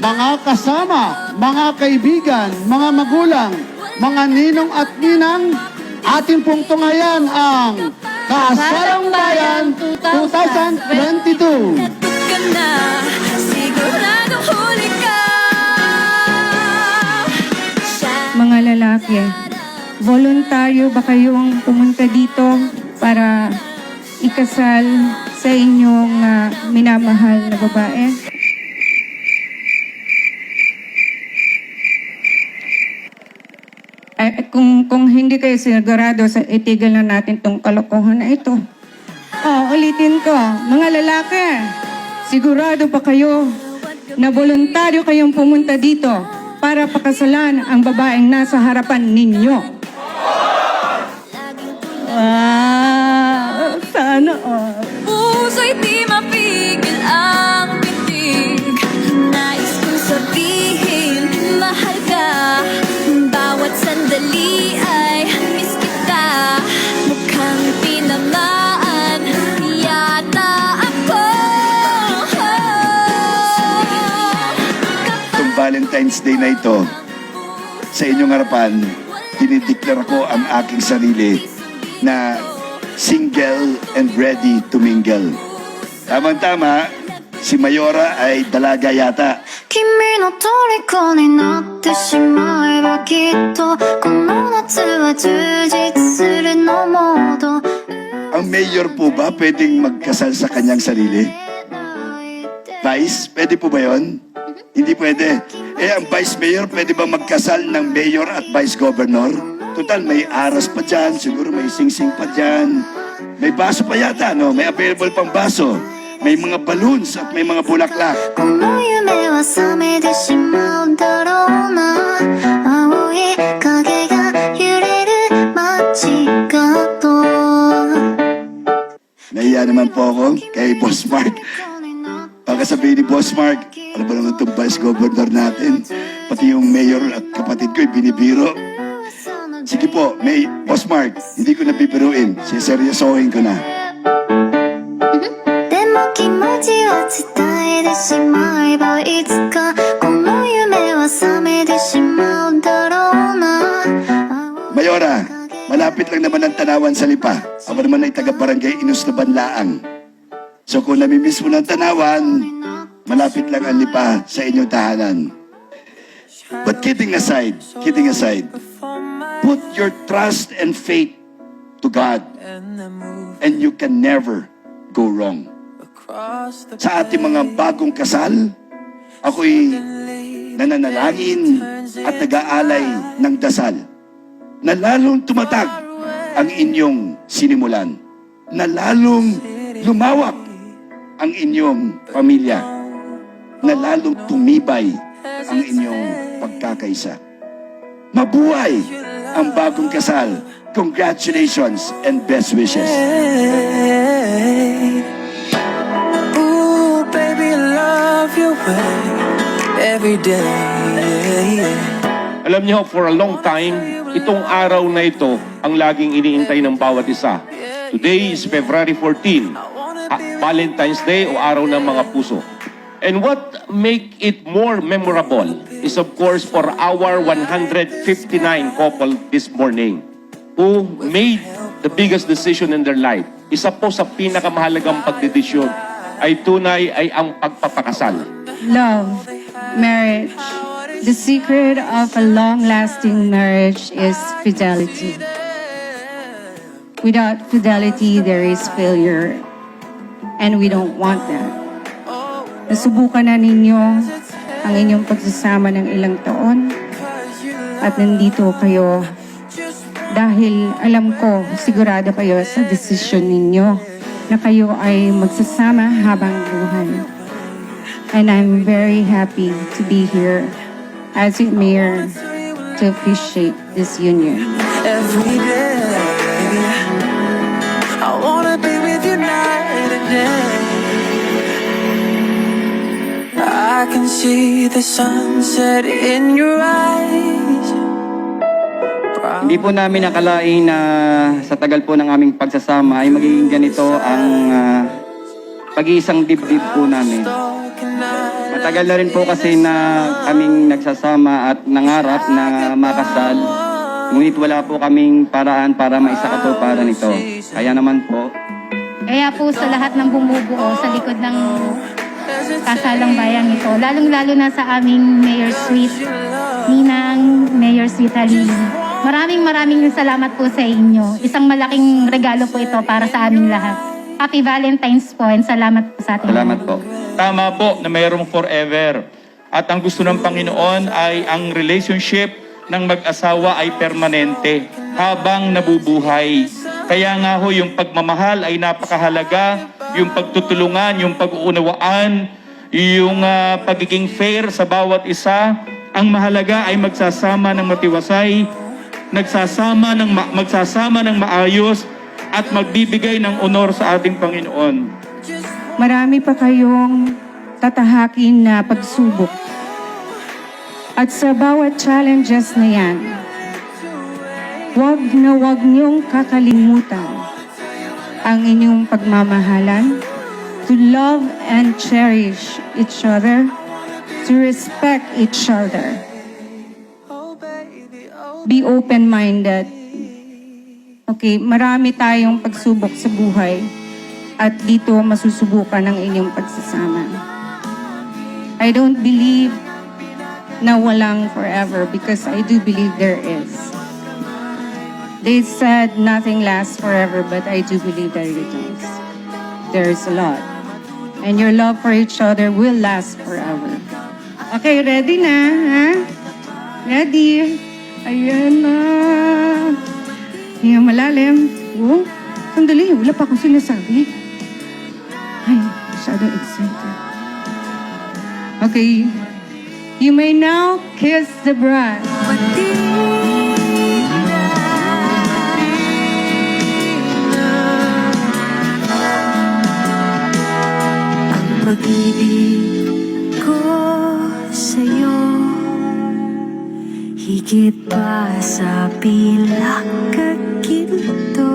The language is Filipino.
mga kasama, mga kaibigan, mga magulang, mga ninong at ninang, ating pong tunghayan ang Kasalang Bayan 2022. Mga lalaki, voluntaryo ba kayong pumunta dito para ikasal sa inyong minamahal na babae? Kung hindi kayo sigurado, itigil na natin tong kalokohan na ito. Ulitin ko, mga lalaki, sigurado pa kayo na voluntaryo kayong pumunta dito para pakasalan ang babaeng nasa harapan ninyo? Sana Puso'y di mapigil ang pitig. Nais kong sabihin, mahal ka. Bawat sandali ay miss kita. Mukhang tinamaan yata ako. Itong Valentine's Day na ito, sa inyong harapan, dinideklara ko ang aking sarili na single and ready to mingle. Tamang-tama, si Mayora ay dalaga yata. 君の虜になってしまえばきっとこの夏は充実するのモード Ang mayor po ba pwedeng magkasal sa kanyang sarili? Vice, pwede po ba yun? Hindi pwede. Ang vice mayor, pwede ba magkasal ng mayor at vice governor? Total, may aras pa dyan, siguro may singsing pa dyan. May baso pa yata, no? May available pang baso. May mga balloons at may mga bulaklak. この夢は覚めてしまうだろうな青い影が揺れる街角 Nahiya naman po ako kay Boss Mark. Baka sabihin ni Boss Mark, ano ba naman itong vice governor natin? Pati yung mayor at kapatid ko, binibiro. Sige po, Boss Mark, hindi ko nabibiruin. Siseryosohin ko na. でも気持ちは伝えてしまえばいつかこの夢は覚めてしまうだろうな Mayora, malapit lang naman ang Tanawan sa Lipa. Ako naman ay taga-barangay Inos na Banlaang. So kung namimiss mo ng Tanawan, malapit lang ang Lipa sa inyong tahanan. But kidding aside, put your trust and faith to God and you can never go wrong. Sa ating mga bagong kasal, ako'y nananalangin at nag-aalay ng dasal na lalong tumatag ang inyong sinimulan, na lalong lumawak ang inyong pamilya, na lalong tumibay ang inyong pagkakaisa. Mabuhay ang bagong kasal. Congratulations and best wishes. Ooh, baby, I love your way every day. Alam niyo, for a long time, itong araw na ito ang laging iniintay ng bawat isa. Today is February 14, Valentine's Day o Araw ng Mga Puso. And what make it more memorable is of course for our 159 couple this morning who made the biggest decision in their life. Isa po sa pinakamahalagang pagdedesisyon ay tunay ay ang pagpapakasal. Love, marriage. The secret of a long-lasting marriage is fidelity. Without fidelity, there is failure. And we don't want that. Nasubukan na ninyo ang inyong pagsasama ng ilang taon at nandito kayo dahil alam ko, sigurado kayo sa desisyon ninyo na kayo ay magsasama habang buhay. And I'm very happy to be here as your mayor to appreciate this union. Every day, I wanna be with you night and day. I can see the sunset in your eyes. Hindi po namin nakalain na sa tagal po ng aming pagsasama ay magiging ganito ang pag-iisang dibdib po namin. Matagal na rin po kasi na kaming nagsasama at nangarap na makasal. Ngunit wala po kaming paraan para maisakatuparan ito. Kaya naman po, Kaya po sa lahat ng bumubuo sa likod ng kasalang bayang ito, lalong-lalo na sa aming Mayor Suite, Ninang, Mayor Suite Halili. Maraming salamat po sa inyo. Isang malaking regalo po ito para sa aming lahat. Happy Valentine's po and salamat po sa ating salamat po. Tama po na mayroong forever. At ang gusto ng Panginoon ay ang relationship ng mag-asawa ay permanente habang nabubuhay. Kaya nga ho, yung pagmamahal ay napakahalaga, yung pagtutulungan, yung pag-uunawaan, yung pagiging fair sa bawat isa. Ang mahalaga ay magsasama ng matiwasay, magsasama ng maayos, at magbibigay ng honor sa ating Panginoon. Marami pa kayong tatahakin na pagsubok. At sa bawat challenges na yan, huwag niyong kakalimutan ang inyong pagmamahalan, to love and cherish each other, to respect each other. Be open-minded. Okay, marami tayong pagsubok sa buhay at dito masusubukan ang inyong pagsasama. I don't believe na walang forever because I do believe there is. They said nothing lasts forever, but I do believe that it does. There's a lot. And your love for each other will last forever. Okay, ready na, ha? Ready? Ayan na. Ayan, malalim. Oh, sandali, wala pa akong sinasabi. Ay, masyadong excited. Okay. You may now kiss the bride. Pag-ibig ko sa'yo, higit pa sa pilak at ginto.